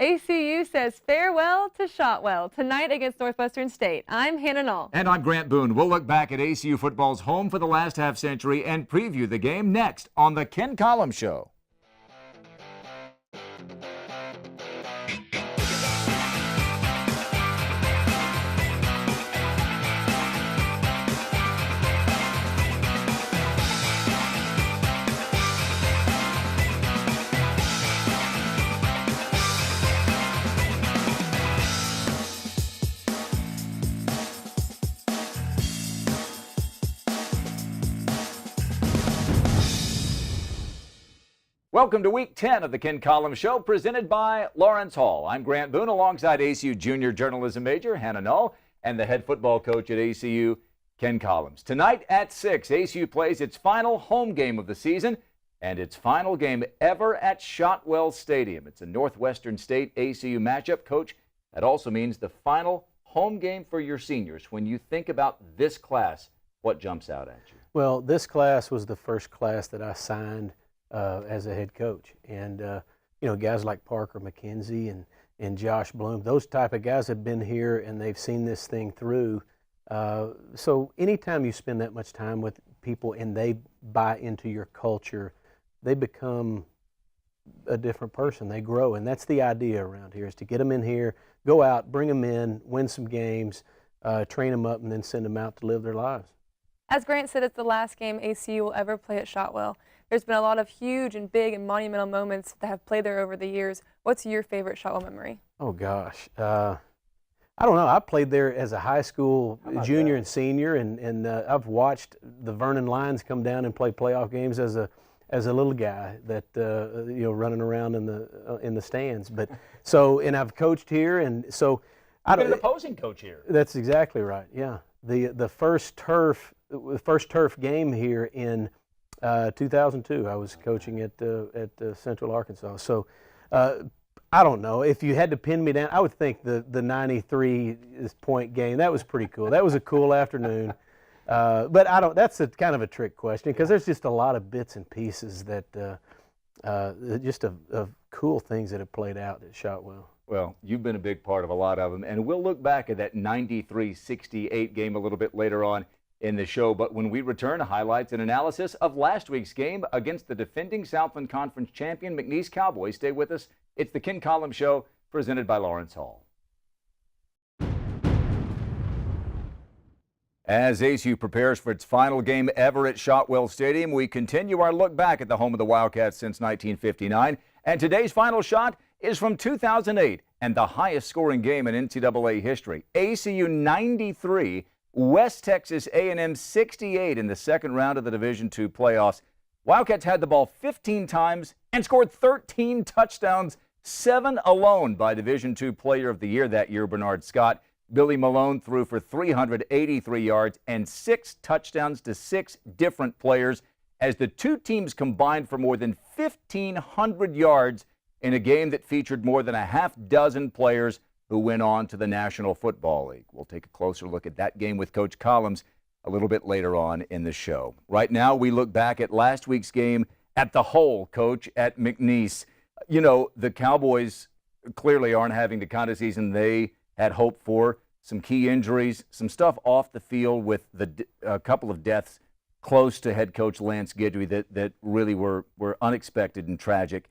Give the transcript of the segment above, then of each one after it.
ACU says farewell to Shotwell tonight against Northwestern State. I'm Hannah Knoll. And I'm Grant Boone. We'll look back at ACU football's home for the last half century and preview the game next on the Ken Collums Show. Welcome to Week 10 of the Ken Collums Show, presented by Lawrence Hall. I'm Grant Boone, alongside ACU junior journalism major Hannah Knoll and the head football coach at ACU, Ken Collums. Tonight at 6, ACU plays its final home game of the season and its final game ever at Shotwell Stadium. It's a Northwestern State ACU matchup. Coach, that also means the final home game for your seniors. When you think about this class, what jumps out at you? Well, this class was the first class that I signed as a head coach. And, you know, guys like Parker McKenzie and Josh Bloom, those type of guys have been here and they've seen this thing through. So anytime you spend that much time with people and they buy into your culture, they become a different person. They grow. And that's the idea around here, is to get them in here, go out, bring them in, win some games, train them up, and then send them out to live their lives. As Grant said, it's the last game ACU will ever play at Shotwell. There's been a lot of huge and big and monumental moments that have played there over the years. What's your favorite Shotwell memory? Oh, gosh. I don't know. I played there as a high school junior and senior, and I've watched the Vernon Lions come down and play playoff games as a little guy that you know, running around in the stands. But so, and I've coached here, and so You've been an opposing coach here. That's exactly right. Yeah, the first turf game here in 2002. I was coaching at Central Arkansas. So I don't know. If you had to pin me down, I would think the 93-point game. That was pretty cool. That was a cool afternoon. But I don't. That's kind of a trick question, because there's just a lot of bits and pieces that just of cool things that have played out at Shotwell. Well, you've been a big part of a lot of them, and we'll look back at that 93-68 game a little bit later on in the show. But when we return, highlights and analysis of last week's game against the defending Southland Conference champion McNeese Cowboys. Stay with us. It's the Ken Collums Show, presented by Lawrence Hall. As ACU prepares for its final game ever at Shotwell Stadium, we continue our look back at the home of the Wildcats since 1959. And today's final shot is from 2008 and the highest scoring game in NCAA history. ACU 93, West Texas A&M 68 in the second round of the Division II playoffs. Wildcats had the ball 15 times and scored 13 touchdowns, 7 alone by Division II Player of the Year that year, Bernard Scott. Billy Malone threw for 383 yards and 6 touchdowns to 6 different players as the two teams combined for more than 1,500 yards in a game that featured more than a half dozen players who went on to the National Football League. We'll take a closer look at that game with Coach Collums a little bit later on in the show. Right now, we look back at last week's game at the Hole, Coach, at McNeese. You know, the Cowboys clearly aren't having the kind of season they had hoped for. Some key injuries, some stuff off the field with a couple of deaths close to head coach Lance Guidry that really were unexpected and tragic.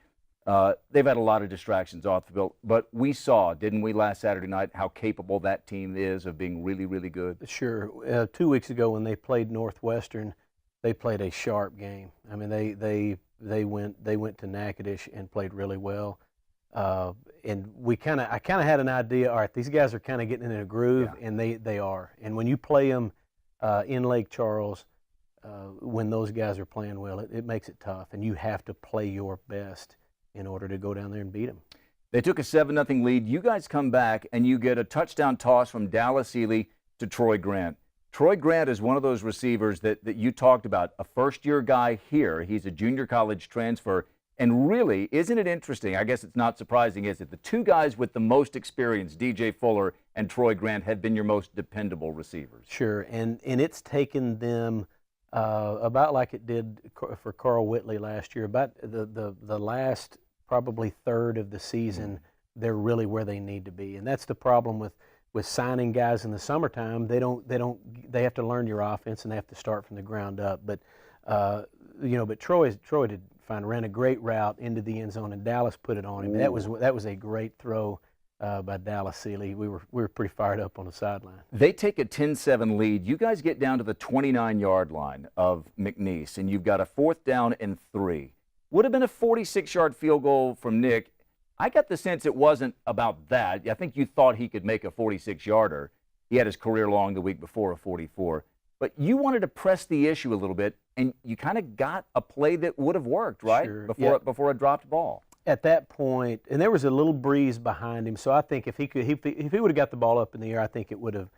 They've had a lot of distractions off the field, but we saw, didn't we, last Saturday night, how capable that team is of being really, really good? Sure. 2 weeks ago when they played Northwestern, they played a sharp game. I mean, they went to Natchitoches and played really well. And I kind of had an idea. All right, these guys are kind of getting in a groove, yeah. And they are. And when you play them in Lake Charles, when those guys are playing well, it makes it tough, and you have to play your best in order to go down there and beat them. They took a 7-0 lead. You guys come back, and you get a touchdown toss from Dallas Ely to Troy Grant. Troy Grant is one of those receivers that you talked about, a first-year guy here. He's a junior college transfer. And really, isn't it interesting? I guess it's not surprising, is it? The two guys with the most experience, DJ Fuller and Troy Grant, have been your most dependable receivers. Sure, and it's taken them about like it did for Carl Whitley last year, about the last probably third of the season they're really where they need to be. And that's the problem with signing guys in the summertime. They have to learn your offense, and they have to start from the ground up. But but Troy ran a great route into the end zone, and Dallas put it on him. That was a great throw by Dallas Seeley. We were pretty fired up on the sideline. They take a 10-7 lead. You guys get down to the 29-yard line of McNeese, and you've got a 4th down and 3. Would have been a 46-yard field goal from Nick. I got the sense it wasn't about that. I think you thought he could make a 46-yarder. He had his career long the week before, a 44. But you wanted to press the issue a little bit, and you kind of got a play that would have worked, right? Sure. Before a dropped ball. At that point, and there was a little breeze behind him, so I think if he would have got the ball up in the air, I think it would have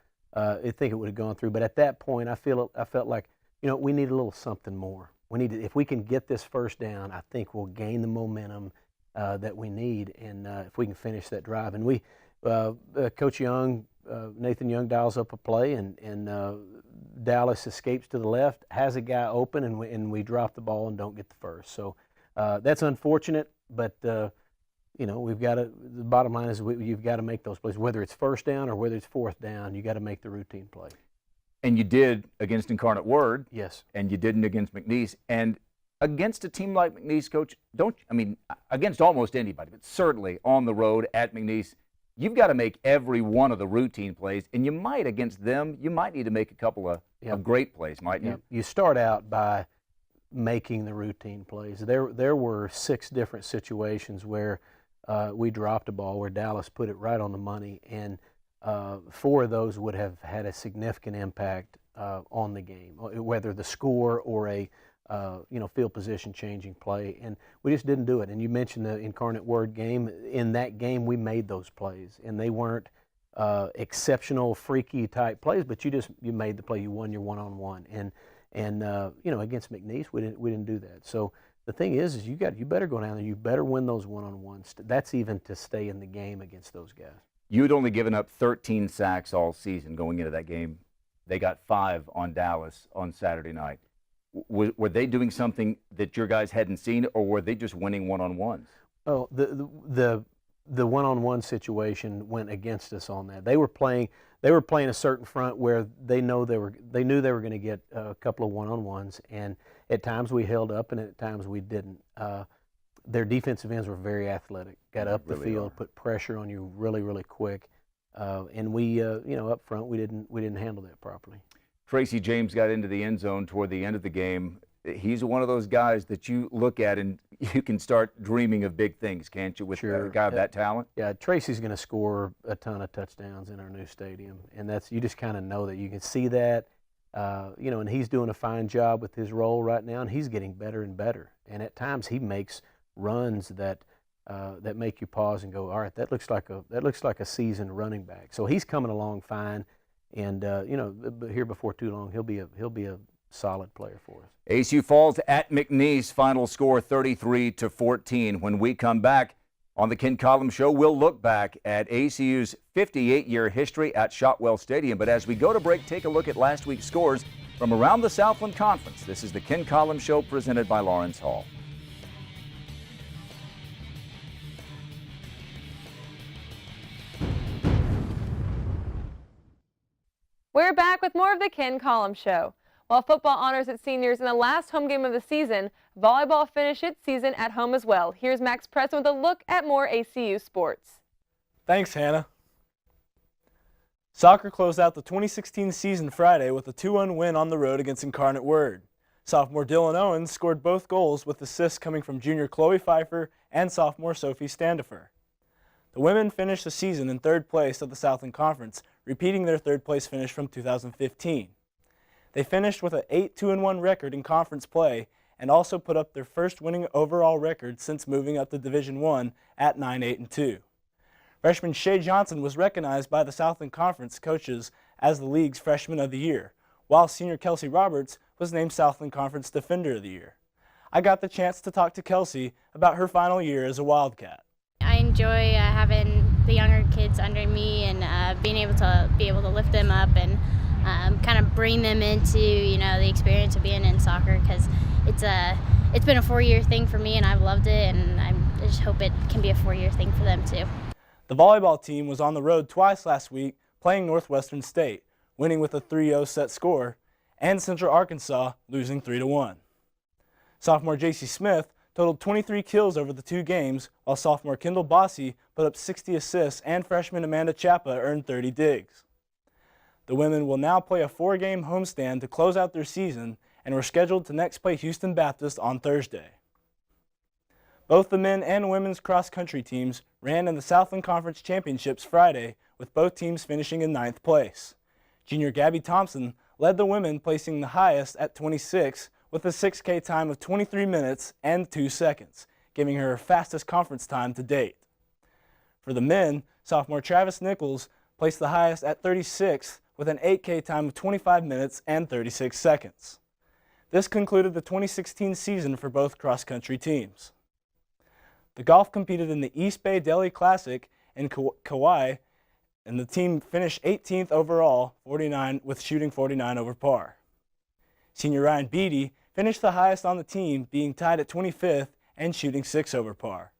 gone through. But at that point, I felt like, we need a little something more. If we can get this first down, I think we'll gain the momentum that we need, and if we can finish that drive. And Coach Young, Nathan Young dials up a play, and Dallas escapes to the left, has a guy open, and we drop the ball and don't get the first. So that's unfortunate, but we've got to. The bottom line is you've got to make those plays, whether it's first down or whether it's 4th down. You got to make the routine play. And you did against Incarnate Word. Yes. And you didn't against McNeese. And against a team like McNeese, Coach, against almost anybody, but certainly on the road at McNeese, you've got to make every one of the routine plays. And you might, against them, you might need to make a couple of great plays, mightn't you? You start out by making the routine plays. There were 6 different situations where we dropped a ball, where Dallas put it right on the money, and 4 of those would have had a significant impact on the game, whether the score or a field position changing play, and we just didn't do it. And you mentioned the Incarnate Word game. In that game, we made those plays, and they weren't exceptional, freaky type plays, but you made the play. You won your one-on-one, and against McNeese, we didn't do that. So the thing is you better go down there. You better win those one-on-ones. That's even to stay in the game against those guys. You had only given up 13 sacks all season going into that game. They got 5 on Dallas on Saturday night. Were they doing something that your guys hadn't seen, or were they just winning one-on-ones? Oh, the one-on-one situation went against us on that. They were playing a certain front where they knew they were going to get a couple of one-on-ones, and at times we held up, and at times we didn't. Their defensive ends were very athletic, got up the field, put pressure on you really, really quick, and we, up front, we didn't handle that properly. Tracy James got into the end zone toward the end of the game. He's one of those guys that you look at and you can start dreaming of big things, can't you, with a guy of that talent? Yeah, Tracy's going to score a ton of touchdowns in our new stadium, and you just kind of know that. You can see that, and he's doing a fine job with his role right now, and he's getting better and better. And at times he makes runs that make you pause and go, all right, that looks like a seasoned running back. So he's coming along fine. And here before too long, he'll be a solid player for us. ASU falls at McNeese. Final score 33-14. When we come back on the Ken Collums Show, we'll look back at ASU's 58-year history at Shotwell Stadium. But as we go to break, take a look at last week's scores from around the Southland Conference. This is the Ken Collums Show, presented by Lawrence Hall. We're back with more of the Ken Collums Show. While football honors its seniors in the last home game of the season, volleyball finished its season at home as well. Here's Max Preston with a look at more ACU sports. Thanks, Hannah. Soccer closed out the 2016 season Friday with a 2-1 win on the road against Incarnate Word. Sophomore Dylan Owens scored both goals, with assists coming from junior Chloe Pfeiffer and sophomore Sophie Standifer. The women finished the season in 3rd place of the Southland Conference, repeating their 3rd place finish from 2015. They finished with an 8-2-1 record in conference play and also put up their first winning overall record since moving up to Division I at 9-8-2. Freshman Shay Johnson was recognized by the Southland Conference coaches as the league's Freshman of the Year, while senior Kelsey Roberts was named Southland Conference Defender of the Year. I got the chance to talk to Kelsey about her final year as a Wildcat. I enjoy having the younger kids under me and being able to lift them up and kind of bring them into the experience of being in soccer, because it's been a 4-year thing for me and I've loved it, and I just hope it can be a 4-year thing for them too. The volleyball team was on the road twice last week playing Northwestern State, winning with a 3-0 set score, and Central Arkansas losing 3-1. Sophomore J.C. Smith totaled 23 kills over the 2 games, while sophomore Kendall Bossy put up 60 assists and freshman Amanda Chappa earned 30 digs. The women will now play a 4-game homestand to close out their season and were scheduled to next play Houston Baptist on Thursday. Both the men and women's cross-country teams ran in the Southland Conference Championships Friday, with both teams finishing in 9th place. Junior Gabby Thompson led the women, placing the highest at 26 with a 6K time of 23 minutes and 2 seconds, giving her fastest conference time to date. For the men, sophomore Travis Nichols placed the highest at 36 with an 8K time of 25 minutes and 36 seconds. This concluded the 2016 season for both cross-country teams. The golf competed in the East Bay Delhi Classic in Kauai, and the team finished 18th overall, with shooting 49 over par. Senior Ryan Beatty finished the highest on the team, being tied at 25th and shooting 6 over par.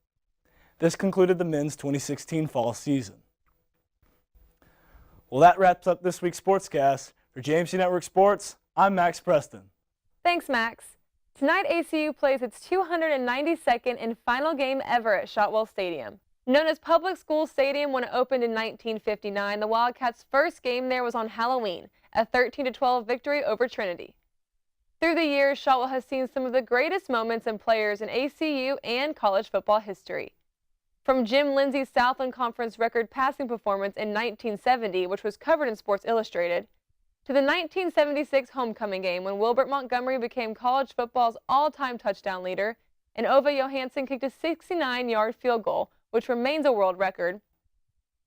This concluded the men's 2016 fall season. Well, that wraps up this week's Sportscast. For JMC Network Sports, I'm Max Preston. Thanks, Max. Tonight, ACU plays its 292nd and final game ever at Shotwell Stadium. Known as Public School Stadium when it opened in 1959, the Wildcats' first game there was on Halloween, a 13-12 victory over Trinity. Through the years, Shotwell has seen some of the greatest moments and players in ACU and college football history. From Jim Lindsey's Southland Conference record passing performance in 1970, which was covered in Sports Illustrated, to the 1976 homecoming game when Wilbert Montgomery became college football's all-time touchdown leader, and Ova Johansson kicked a 69-yard field goal, which remains a world record,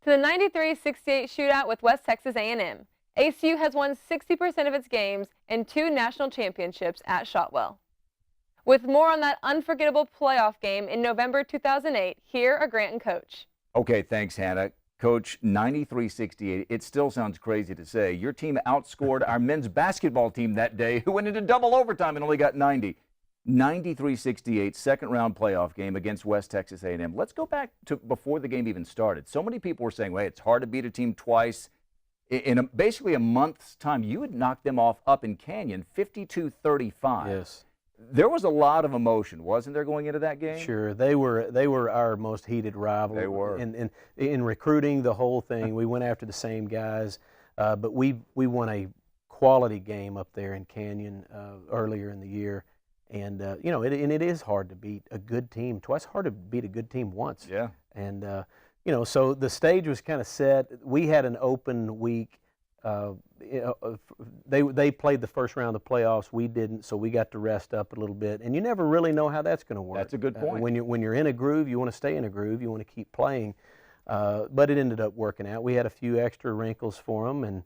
to the 93-68 shootout with West Texas A&M. ACU has won 60% of its games and 2 national championships at Shotwell. With more on that unforgettable playoff game in November 2008, here are Grant and Coach. Okay, thanks, Hannah. Coach, 93-68, it still sounds crazy to say. Your team outscored our men's basketball team that day, who went into double overtime and only got 90. 93-68, second-round playoff game against West Texas A&M. Let's go back to before the game even started. So many people were saying, well, it's hard to beat a team twice. In basically a month's time, you had knocked them off up in Canyon, 52-35. Yes. There was a lot of emotion, wasn't there, going into that game? Sure, they were our most heated rival. They were. In recruiting, the whole thing, we went after the same guys, but we won a quality game up there in Canyon earlier in the year, and it is hard to beat a good team twice. Hard to beat a good team once. Yeah. And so the stage was kind of set. We had an open week. They played the first round of the playoffs. We didn't, so we got to rest up a little bit. And you never really know how that's going to work. That's a good point. When you're in a groove, you want to stay in a groove. You want to keep playing. But it ended up working out. We had a few extra wrinkles for them,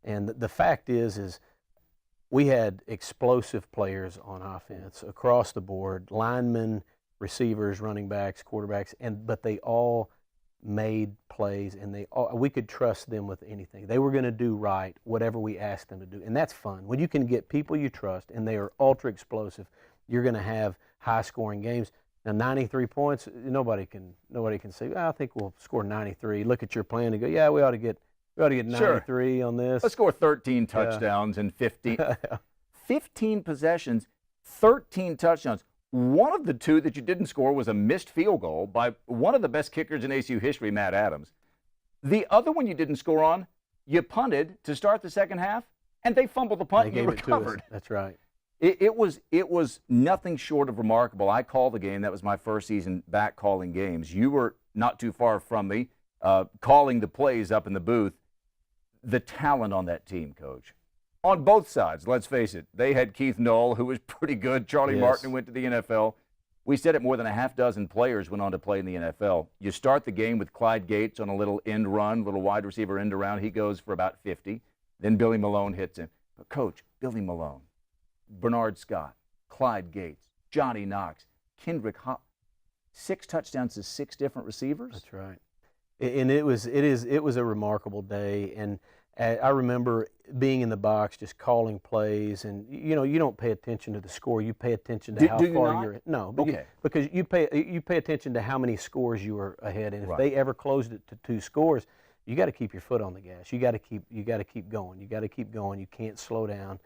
and the fact is we had explosive players on offense across the board: linemen, receivers, running backs, quarterbacks, but they all made plays, and we could trust them with anything. They were going to do right, whatever we asked them to do, and that's fun. When you can get people you trust, and they are ultra explosive, you're going to have high-scoring games. Now, 93 points, nobody can say, I think we'll score 93. Look at your plan and go, yeah, we ought to get 93 on this. Let's score 13 touchdowns and 15 possessions, 13 touchdowns. One of the 2 that you didn't score was a missed field goal by one of the best kickers in ACU history, Matt Adams. The other one you didn't score on, you punted to start the second half, and they fumbled the punt and you recovered. That's right. It was nothing short of remarkable. I called the game. That was my first season back calling games. You were not too far from me, calling the plays up in the booth. The talent on that team, Coach. On both sides, let's face it. They had Keith Knoll, who was pretty good. Charlie Martin went to the NFL. We said it, more than a half dozen players went on to play in the NFL. You start the game with Clyde Gates on a little end run, little wide receiver end around. He goes for about 50. Then Billy Malone hits him. But, Coach, Billy Malone, Bernard Scott, Clyde Gates, Johnny Knox, Kendrick Hop, 6 touchdowns to 6 different receivers. That's right. And it was a remarkable day. And I remember being in the box, just calling plays, and you don't pay attention to the score. You pay attention to how do you far not? you're. No, but Okay. because you pay attention to how many scores you were ahead, and if Right. they ever closed it to 2 scores, you got to keep your foot on the gas. You got to keep going. You got to keep going. You can't slow down,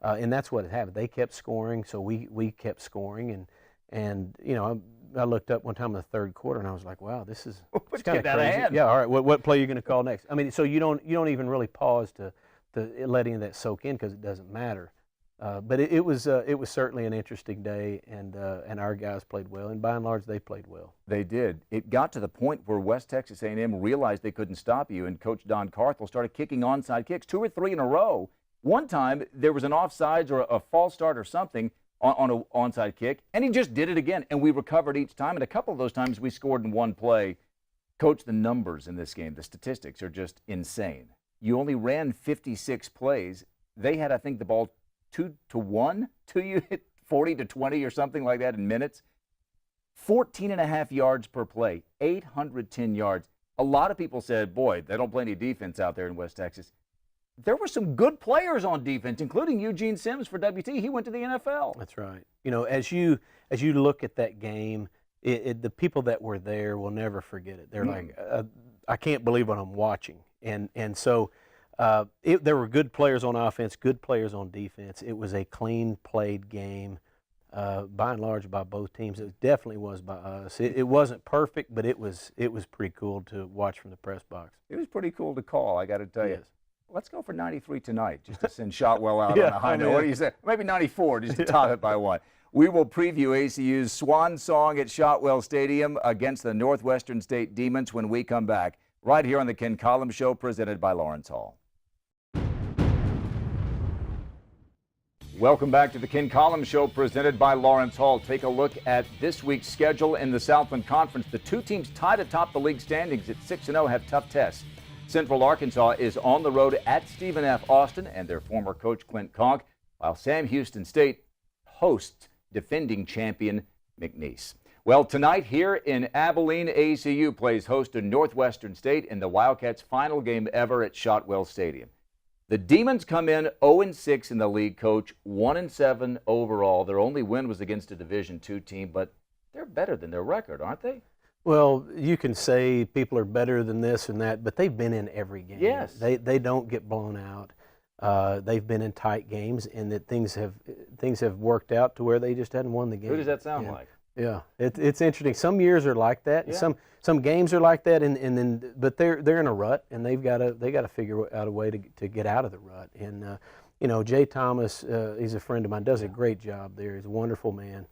and that's what had happened. They kept scoring, so we kept scoring, and I looked up one time in the third quarter, and I was like, wow, this is Let's kind get of that crazy. hand. Yeah, all right. What play are you going to call next? I mean, so you don't even really pause to let any of that soak in because it doesn't matter. But it was certainly an interesting day, and our guys played well, and by and large they played well. They did. It got to the point where West Texas A&M realized they couldn't stop you, and Coach Don Carthel started kicking onside kicks 2 or 3 in a row. One time there was an offsides or a false start or something on an onside kick, and he just did it again, and we recovered each time. And a couple of those times we scored in one play. Coach, the numbers in this game, the statistics are just insane. You only ran 56 plays. They had, I think, the ball 2-1 to you, 40-20 or something like that in minutes. 14.5 yards per play, 810 yards. A lot of people said, boy, they don't play any defense out there in West Texas. There were some good players on defense, including Eugene Sims for WT. He went to the NFL. That's right. As you look at that game, the people that were there will never forget it. They're like, I can't believe what I'm watching. And so there were good players on offense, good players on defense. It was a clean played game, by and large, by both teams. It definitely was by us. It wasn't perfect, but it was pretty cool to watch from the press box. It was pretty cool to call, I got to tell you. Yes. Let's go for 93 tonight, just to send Shotwell out Yeah, on a high I note. mean, What do you say? Maybe 94, just to top it by 1. We will preview ACU's swan song at Shotwell Stadium against the Northwestern State Demons when we come back, right here on the Ken Collums Show, presented by Lawrence Hall. Welcome back to the Ken Collums Show, presented by Lawrence Hall. Take a look at this week's schedule in the Southland Conference. The 2 teams tied atop the league standings at 6-0 have tough tests. Central Arkansas is on the road at Stephen F. Austin and their former coach Clint Conk, while Sam Houston State hosts defending champion McNeese. Well, tonight here in Abilene, ACU plays host to Northwestern State in the Wildcats' final game ever at Shotwell Stadium. The Demons come in 0-6 in the league, Coach, 1-7 overall. Their only win was against a Division II team, but they're better than their record, aren't they? Well, you can say people are better than this and that, but they've been in every game. Yes. They don't get blown out. They've been in tight games, and that things have worked out to where they just hadn't won the game. Who does that sound like? Yeah, it's interesting. Some years are like that. Yeah. Some games are like that, and then but they're in a rut, and they got to figure out a way to get out of the rut. And Jay Thomas, he's a friend of mine, does a great job there. He's a wonderful man.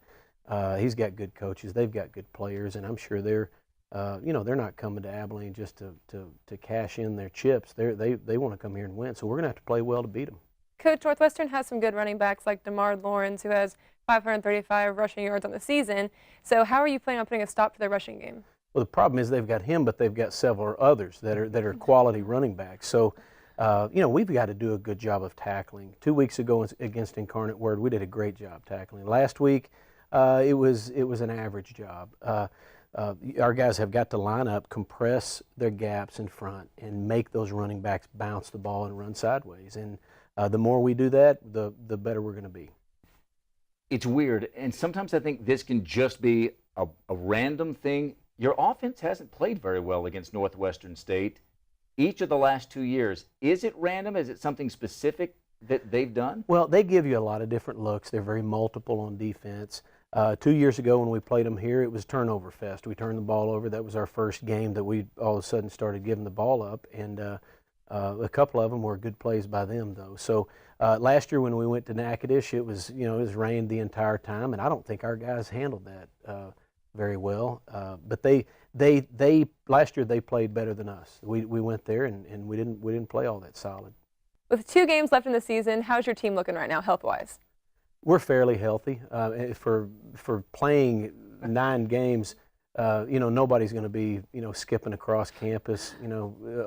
He's got good coaches. They've got good players, and I'm sure they're not coming to Abilene just to cash in their chips. They want to come here and win. So we're gonna have to play well to beat them. Coach, Northwestern has some good running backs like DeMar Lawrence, who has 535 rushing yards on the season. So how are you planning on putting a stop to their rushing game? Well, the problem is they've got him, but they've got several others that are quality running backs. So, we've got to do a good job of tackling. 2 weeks ago against Incarnate Word, we did a great job tackling. Last week, it was an average job. Our guys have got to line up, compress their gaps in front, and make those running backs bounce the ball and run sideways. And the more we do that, the better we're going to be. It's weird, and sometimes I think this can just be a random thing. Your offense hasn't played very well against Northwestern State each of the last 2 years. Is it random? Is it something specific that they've done? Well, they give you a lot of different looks. They're very multiple on defense. 2 years ago when we played them here, it was turnover fest. We turned the ball over. That was our first game that we all of a sudden started giving the ball up, and a couple of them were good plays by them, though. So last year when we went to Natchitoches, it was rained the entire time, and I don't think our guys handled that very well. But they last year they played better than us. We went there and we didn't play all that solid. With 2 games left in the season, how's your team looking right now, health-wise? We're fairly healthy for playing 9 games. Nobody's going to be skipping across campus,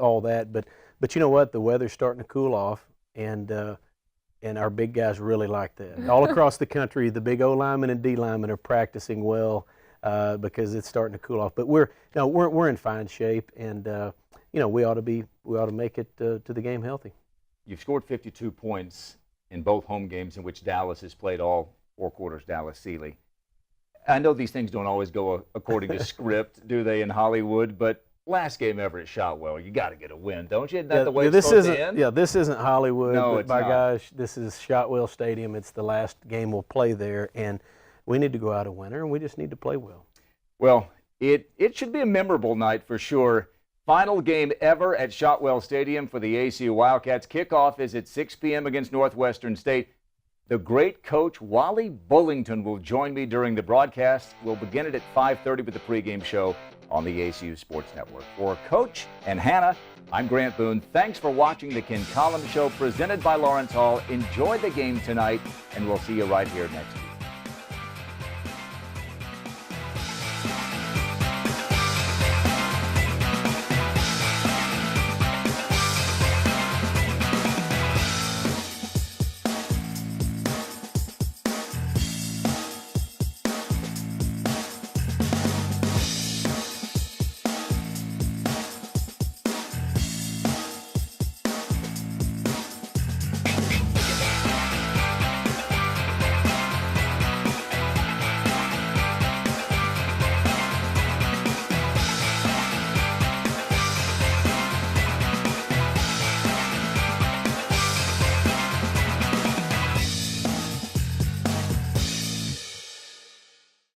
all that. But you know what? The weather's starting to cool off, and our big guys really like that. All across the country, the big O linemen and D linemen are practicing well because it's starting to cool off. But we're in fine shape, and we ought to make it to the game healthy. you've scored 52 points in both home games in which Dallas has played all 4 quarters, Dallas-Sealy. I know these things don't always go according to script, do they, in Hollywood? But last game ever at Shotwell, you got to get a win, don't you? Isn't that the way it's supposed to end? Yeah, this isn't Hollywood. No, but it's by not. gosh, this is Shotwell Stadium. It's the last game we'll play there, and we need to go out a winner, and we just need to play well. Well, it should be a memorable night for sure. Final game ever at Shotwell Stadium for the ACU Wildcats. Kickoff is at 6 p.m. against Northwestern State. The great coach Wally Bullington will join me during the broadcast. We'll begin it at 5:30 with the pregame show on the ACU Sports Network. For Coach and Hannah, I'm Grant Boone. Thanks for watching the Ken Collums Show presented by Lawrence Hall. Enjoy the game tonight, and we'll see you right here next week.